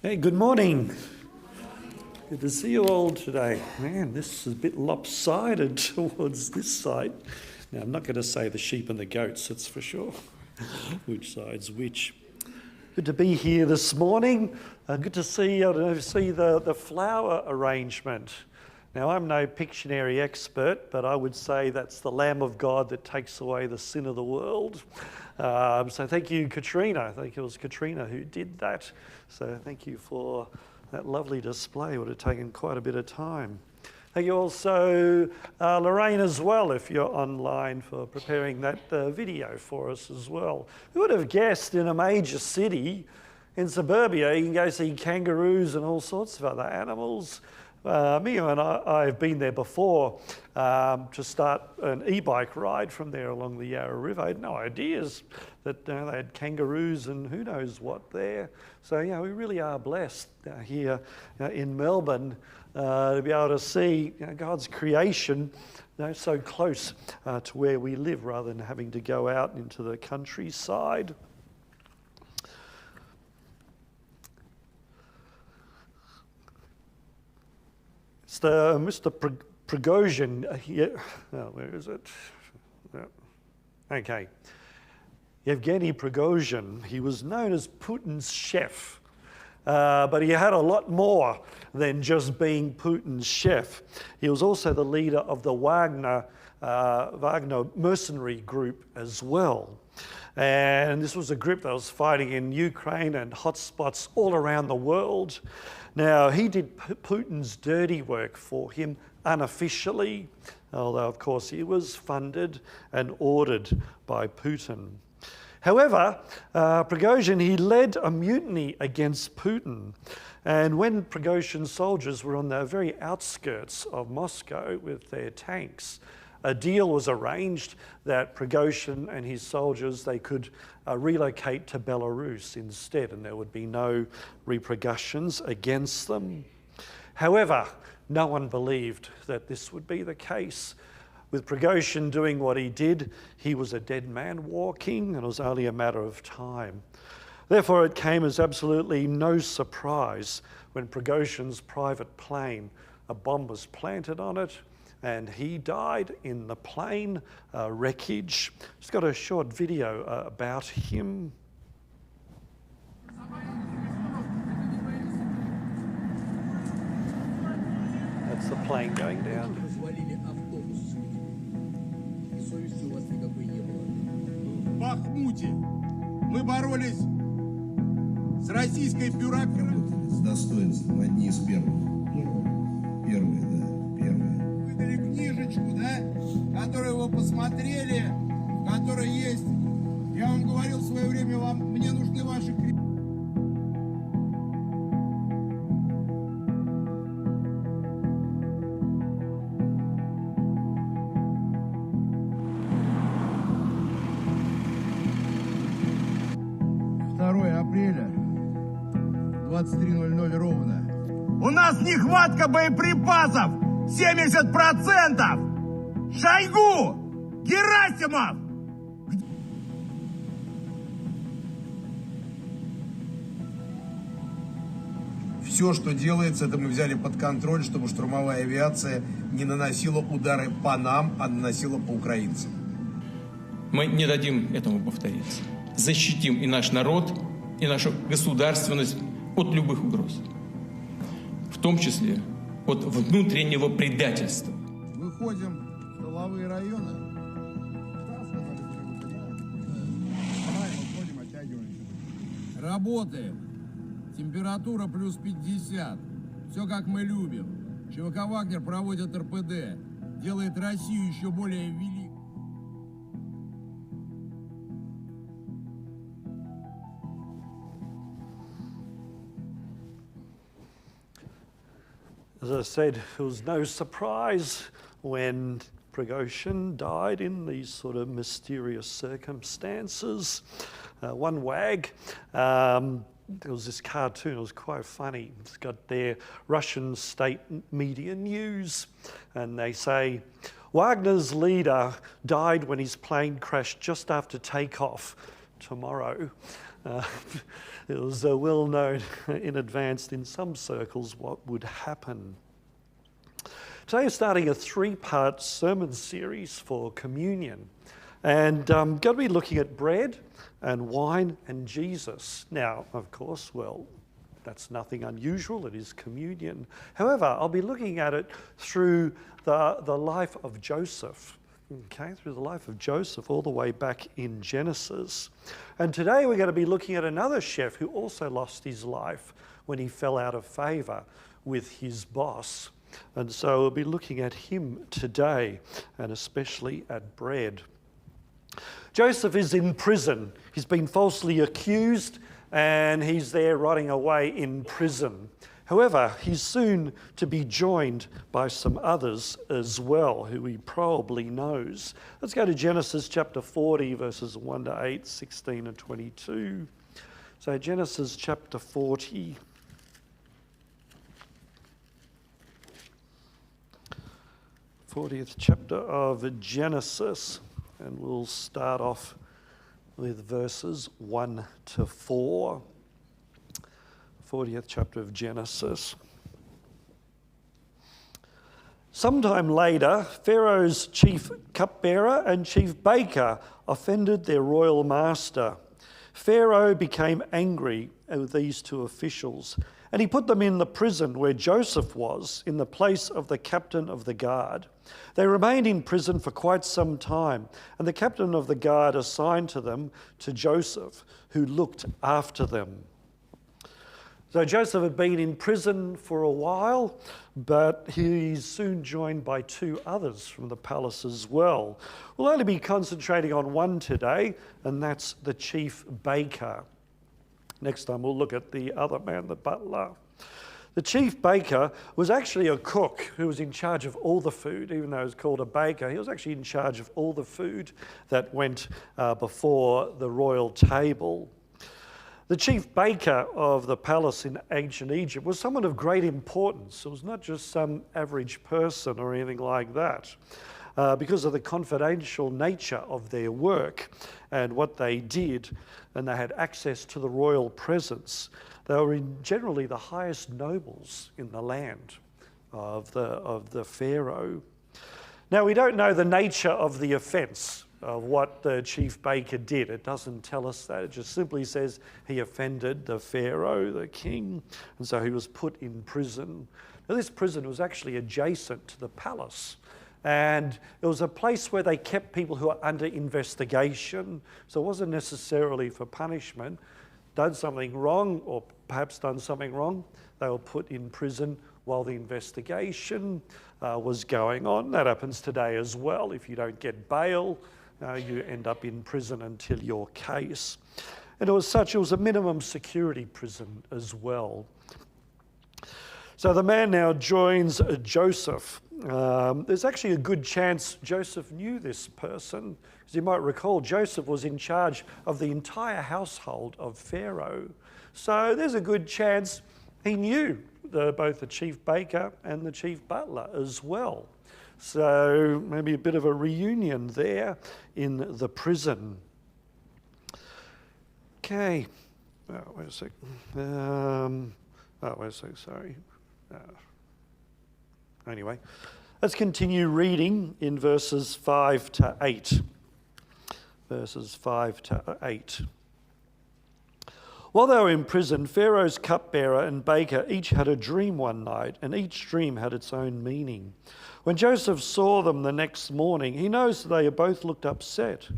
Hey, good morning. Good to see you all today. Man, this is a bit lopsided towards this side. Now, I'm not going to say the sheep and the goats, that's for sure, which side's which. Good to be here this morning. Good to see the flower arrangement. Now, I'm no Pictionary expert, but I would say that's the Lamb of God that takes away the sin of the world. So thank you, Katrina. I think it was Katrina who did that. So thank you for that lovely display. It would have taken quite a bit of time. Thank you also, Lorraine, as well, if you're online, for preparing that video for us as well. Who would have guessed in a major city in suburbia you can go see kangaroos and all sorts of other animals? Mia and I have been there before to start an e-bike ride from there along the Yarra River. I had no ideas that they had kangaroos and who knows what there. So, we really are blessed here in Melbourne to be able to see God's creation so close to where we live rather than having to go out into the countryside. It's Mr. Prigozhin here. Oh, where is it? Yeah. Okay. Yevgeny Prigozhin, he was known as Putin's chef, but he had a lot more than just being Putin's chef. He was also the leader of the Wagner mercenary group as well. And this was a group that was fighting in Ukraine and hotspots all around the world. Now, he did Putin's dirty work for him unofficially, although, of course, he was funded and ordered by Putin. However, Prigozhin, he led a mutiny against Putin. And when Prigozhin's soldiers were on the very outskirts of Moscow with their tanks, a deal was arranged that Prigozhin and his soldiers, they could relocate to Belarus instead, and there would be no repercussions against them. However, no one believed that this would be the case. With Prigozhin doing what he did, he was a dead man walking, and it was only a matter of time. Therefore, it came as absolutely no surprise when Prigozhin's private plane, a bomb was planted on it, and he died in the plane wreckage. Just got a short video about him. That's the plane going down. В Бахмуте мы боролись с российской бюрократией. С достоинством, одни из первых. Первые, да, первые. Выдали книжечку, да, которую вы посмотрели, в которой есть. Я вам говорил в свое время, мне нужны ваши книги. Апреля, 23:00 ровно. У нас нехватка боеприпасов 70%! Шойгу! Герасимов! Все, что делается, это мы взяли под контроль, чтобы штурмовая авиация не наносила удары по нам, а наносила по украинцам. Мы не дадим этому повториться. Защитим и наш народ, и нашу государственность от любых угроз, в том числе от внутреннего предательства. Выходим в тыловые районы. Работаем. Температура плюс 50. Все как мы любим. ЧВК «Вагнер» проводит РПД. Делает Россию еще более великой. As I said, it was no surprise when Prigozhin died in these sort of mysterious circumstances. One wag, there was this cartoon, it was quite funny. It's got their Russian state media news, and they say, Wagner's leader died when his plane crashed just after takeoff tomorrow. Uh, it was well known in advance in some circles what would happen. Today we're starting a 3-part sermon series for communion, and I'm going to be looking at bread and wine and Jesus. Now, of course, well, that's nothing unusual, it is communion. However, I'll be looking at it through the life of Joseph. Okay, through the life of Joseph all the way back in Genesis. And today we're going to be looking at another chef who also lost his life when he fell out of favour with his boss. And so we'll be looking at him today, and especially at bread. Joseph is in prison. He's been falsely accused and he's there rotting away in prison. However, he's soon to be joined by some others as well, who he probably knows. Let's go to Genesis chapter 40, verses 1 to 8, 16 and 22. So Genesis chapter 40. 40th chapter of Genesis, and we'll start off with verses 1 to 4. 40th chapter of Genesis. Sometime later, Pharaoh's chief cupbearer and chief baker offended their royal master. Pharaoh became angry with these two officials, and he put them in the prison where Joseph was, in the place of the captain of the guard. They remained in prison for quite some time, and the captain of the guard assigned to Joseph, who looked after them. So Joseph had been in prison for a while, but he's soon joined by 2 others from the palace as well. We'll only be concentrating on one today, and that's the chief baker. Next time we'll look at the other man, the butler. The chief baker was actually a cook who was in charge of all the food. Even though he was called a baker, he was actually in charge of all the food that went before the royal table. The chief baker of the palace in ancient Egypt was someone of great importance. It was not just some average person or anything like that. Because of the confidential nature of their work and what they did, and they had access to the royal presence. They were generally the highest nobles in the land of the Pharaoh. Now, we don't know the nature of the offence of what the chief baker did. It doesn't tell us that. It just simply says he offended the Pharaoh, the king, and so he was put in prison. Now, this prison was actually adjacent to the palace. And it was a place where they kept people who are under investigation. So it wasn't necessarily for punishment. Done something wrong, or perhaps done something wrong, they were put in prison while the investigation was going on. That happens today as well. If you don't get bail, you end up in prison until your case. And it was a minimum security prison as well. So the man now joins Joseph. There's actually a good chance Joseph knew this person. As you might recall, Joseph was in charge of the entire household of Pharaoh. So there's a good chance he knew both the chief baker and the chief butler as well. So maybe a bit of a reunion there in the prison. Okay. Oh, wait a sec. Sorry. Anyway, let's continue reading in verses 5 to 8. Verses 5 to 8. While they were in prison, Pharaoh's cupbearer and baker each had a dream one night, and each dream had its own meaning. When Joseph saw them the next morning, he noticed that they both looked upset.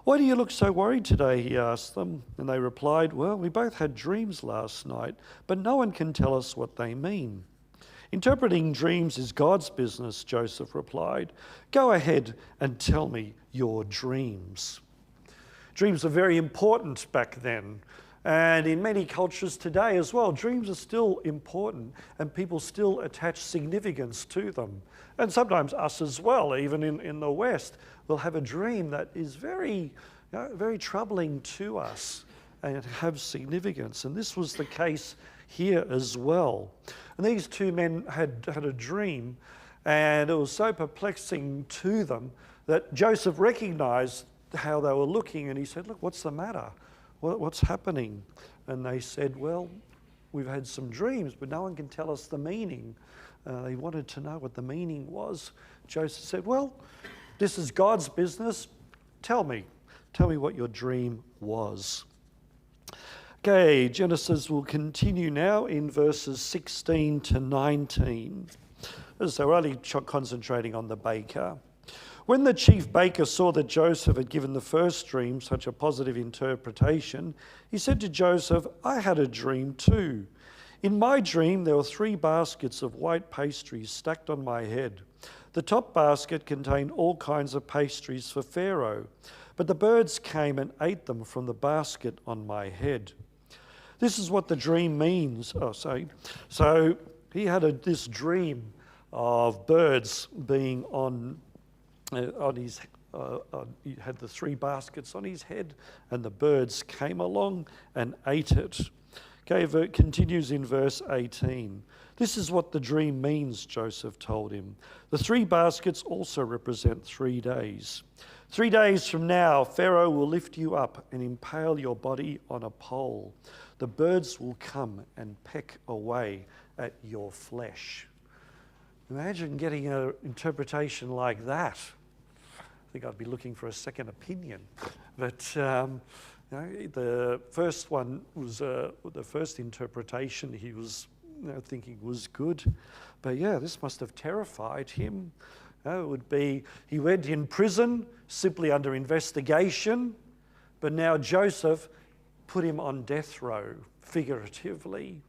"Why do you look so worried today?" he asked them. And they replied, "Well, we both had dreams last night, but no one can tell us what they mean." "Interpreting dreams is God's business," Joseph replied. "Go ahead and tell me your dreams." Dreams were very important back then. And in many cultures today as well, dreams are still important and people still attach significance to them. And sometimes us as well, even in the West, will have a dream that is very troubling to us and have significance. And this was the case here as well. And these 2 men had a dream, and it was so perplexing to them that Joseph recognized how they were looking, and he said, "Look, what's the matter? what's happening? And they said, well, we've had some dreams, but no one can tell us the meaning. They wanted to know what the meaning was. Joseph said, well, this is God's business. Tell me what your dream was. Okay, Genesis will continue now in verses 16 to 19. So we're only concentrating on the baker. When the chief baker saw that Joseph had given the first dream such a positive interpretation, he said to Joseph, I had a dream too. In my dream, there were 3 baskets of white pastries stacked on my head. The top basket contained all kinds of pastries for Pharaoh, but the birds came and ate them from the basket on my head. This is what the dream means. So he had this dream of birds being on his. He had the 3 baskets on his head, and the birds came along and ate it. Okay, it continues in verse 18. This is what the dream means, Joseph told him. The 3 baskets also represent 3 days. 3 days from now, Pharaoh will lift you up and impale your body on a pole. The birds will come and peck away at your flesh. Imagine getting an interpretation like that. I think I'd be looking for a second opinion. But the first one was the first interpretation he was thinking was good. But yeah, this must have terrified him. It would be, he went in prison simply under investigation, but now Joseph put him on death row, figuratively.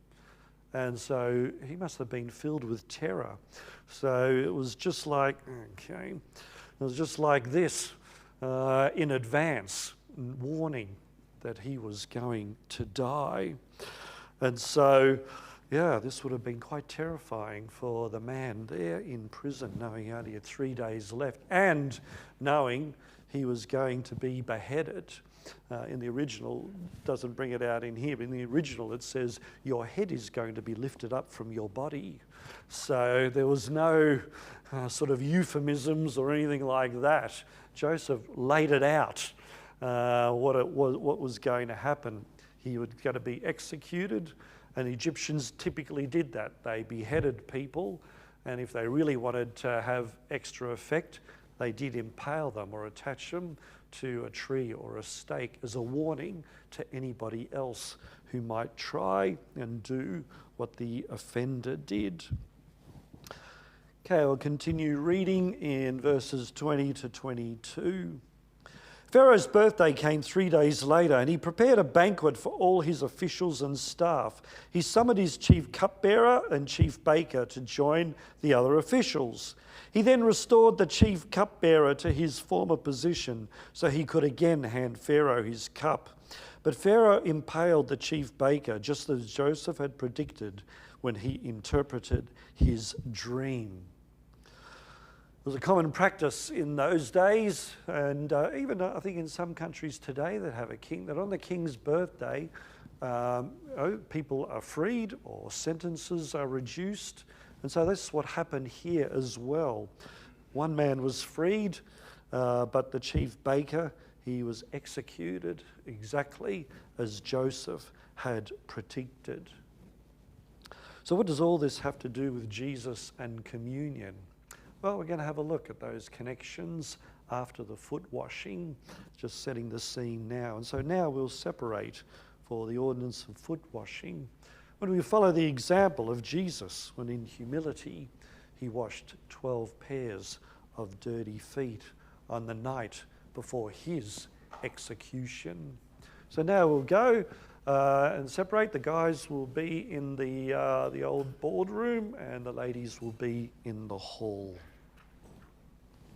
And so he must have been filled with terror. So it was just like, it was just like this in advance, warning that he was going to die. And so, yeah, this would have been quite terrifying for the man there in prison, knowing he only had 3 days left and knowing he was going to be beheaded. In the original, doesn't bring it out in here, but in the original it says, your head is going to be lifted up from your body. So there was no sort of euphemisms or anything like that. Joseph laid it out, what was going to happen. He was going to be executed, and Egyptians typically did that. They beheaded people, and if they really wanted to have extra effect, they did impale them or attach them to a tree or a stake as a warning to anybody else who might try and do what the offender did. Okay, I'll continue reading in verses 20 to 22. Pharaoh's birthday came 3 days later, and he prepared a banquet for all his officials and staff. He summoned his chief cupbearer and chief baker to join the other officials. He then restored the chief cupbearer to his former position so he could again hand Pharaoh his cup. But Pharaoh impaled the chief baker, just as Joseph had predicted when he interpreted his dream. It was a common practice in those days, and even I think in some countries today that have a king, that on the king's birthday, people are freed or sentences are reduced. And so that's what happened here as well. One man was freed, but the chief baker, he was executed exactly as Joseph had predicted. So what does all this have to do with Jesus and communion? Well, we're going to have a look at those connections after the foot washing, just setting the scene now. And so now we'll separate for the ordinance of foot washing when we follow the example of Jesus, when in humility he washed 12 pairs of dirty feet on the night before his execution. So now we'll go and separate. The guys will be in the old boardroom and the ladies will be in the hall.